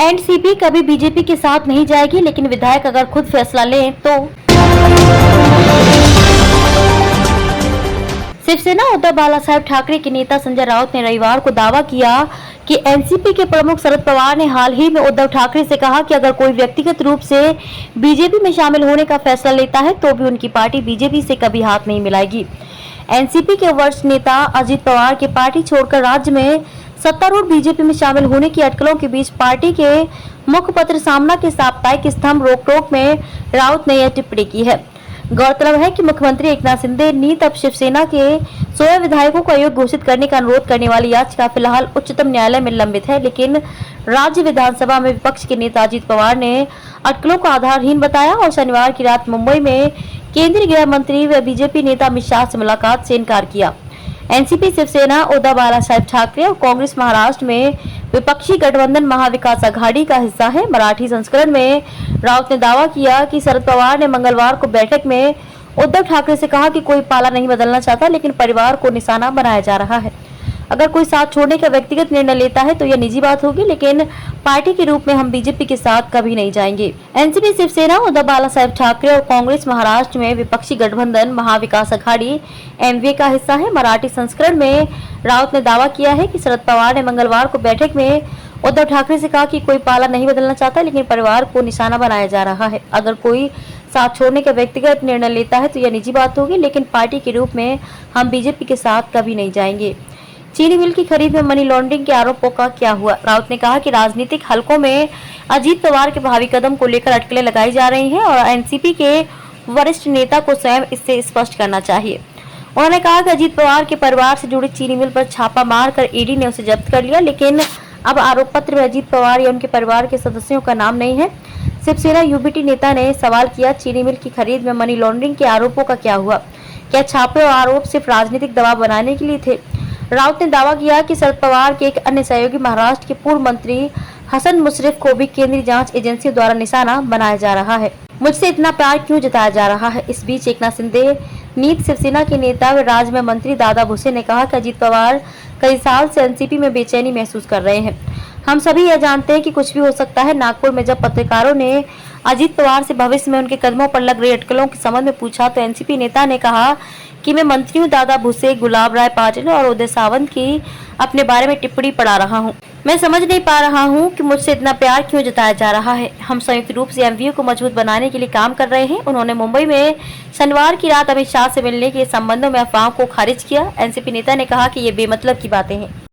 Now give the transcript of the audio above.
NCP कभी BJP के साथ नहीं जाएगी, लेकिन विधायक अगर खुद फैसला लें तो। शिवसेना उद्धव बालासाहेब ठाकरे के नेता संजय राउत ने रविवार को दावा किया कि एनसीपी के प्रमुख शरद पवार ने हाल ही में उद्धव ठाकरे से कहा कि अगर कोई व्यक्तिगत रूप से बीजेपी में शामिल होने का फैसला लेता है तो भी उनकी पार्टी बीजेपी से कभी हाथ नहीं मिलाएगी। एनसीपी के वरिष्ठ नेता अजित पवार की पार्टी छोड़कर राज्य में सत्तारूढ़ बीजेपी में शामिल होने की अटकलों के बीच पार्टी के मुखपत्र सामना के साप्ताहिक स्तंभ रोक-टोक में राउत ने यह टिप्पणी की है। गौरतलब है कि मुख्यमंत्री एकनाथ शिंदे नीत अब शिवसेना के 16 विधायकों को अयोग्य घोषित करने का अनुरोध करने वाली याचिका फिलहाल उच्चतम न्यायालय में लंबित है, लेकिन राज्य विधानसभा में विपक्ष के नेता अजित पवार ने अटकलों को आधारहीन बताया और शनिवार की रात मुंबई में केंद्रीय गृह मंत्री व बीजेपी नेता अमित शाह से मुलाकात से इनकार किया। एनसीपी शिवसेना उद्धव बालासाहेब ठाकरे और कांग्रेस महाराष्ट्र में विपक्षी गठबंधन महाविकास आघाड़ी का हिस्सा है। मराठी संस्करण में राउत ने दावा किया कि शरद पवार ने मंगलवार को बैठक में उद्धव ठाकरे से कहा कि कोई पाला नहीं बदलना चाहता, लेकिन परिवार को निशाना बनाया जा रहा है। अगर कोई साथ छोड़ने का व्यक्तिगत निर्णय लेता है तो यह निजी बात होगी, लेकिन पार्टी के रूप में हम बीजेपी के साथ कभी नहीं जाएंगे। एनसीपी शिवसेना उद्धव बालासाहेब ठाकरे और कांग्रेस महाराष्ट्र में विपक्षी गठबंधन महाविकास आघाड़ी एमवीए का हिस्सा है। मराठी संस्करण में राउत ने दावा किया है कि शरद पवार ने मंगलवार को बैठक में उद्धव ठाकरे से कहा कि कोई पाला नहीं बदलना चाहता, लेकिन परिवार को निशाना बनाया जा रहा है। अगर कोई साथ छोड़ने का व्यक्तिगत निर्णय लेता है तो यह निजी बात होगी, लेकिन पार्टी के रूप में हम बीजेपी के साथ कभी नहीं जाएंगे। चीनी मिल की खरीद में मनी लॉन्ड्रिंग के आरोपों का क्या हुआ? राउत ने कहा कि राजनीतिक हलकों में अजीत पवार के भावी कदम को लेकर अटकलें लगाई जा रही हैं और एनसीपी के वरिष्ठ नेता को स्वयं इससे स्पष्ट करना चाहिए। उन्होंने कहा कि अजीत पवार के परिवार से जुड़ी चीनी मिल पर छापा मारकर ईडी ने उसे जब्त कर लिया, लेकिन अब आरोप पत्र में अजीत पवार या उनके परिवार के सदस्यों का नाम नहीं है। शिवसेना यूबीटी नेता ने सवाल किया, चीनी मिल की खरीद में मनी लॉन्ड्रिंग के आरोपों का क्या हुआ? क्या छापे और आरोप सिर्फ राजनीतिक दबाव बनाने के लिए थे? राउत ने दावा किया कि शरद पवार के एक अन्य सहयोगी महाराष्ट्र के पूर्व मंत्री हसन मुशर्रफ को भी केंद्रीय जांच एजेंसियों द्वारा निशाना बनाया जा रहा है। मुझसे इतना प्यार क्यों जताया जा रहा है? इस बीच एकनाथ शिंदे नीत शिवसेना के नेता व राज्य में मंत्री दादा भुसे ने कहा कि अजीत पवार कई साल से एनसीपी में बेचैनी महसूस कर रहे हैं। हम सभी यह जानते हैं कि कुछ भी हो सकता है। नागपुर में जब पत्रकारों ने अजीत पवार से भविष्य में उनके कदमों पर लग रही अटकलों के संबंध में पूछा तो एनसीपी नेता ने कहा कि मैं मंत्रियों दादा भुसे, गुलाब राय पाटिल और उदय सावंत की अपने बारे में टिप्पणी पढ़ा रहा हूं। मैं समझ नहीं पा रहा हूं कि मुझसे इतना प्यार क्यों जताया जा रहा है। हम संयुक्त रूप से एमवीए को मजबूत बनाने के लिए काम कर रहे हैं। उन्होंने मुंबई में शनिवार की रात अमित शाह से मिलने के संबंधों में अफवाहों को खारिज किया। एनसीपी नेता ने कहा कि ये बेमतलब की बातें हैं।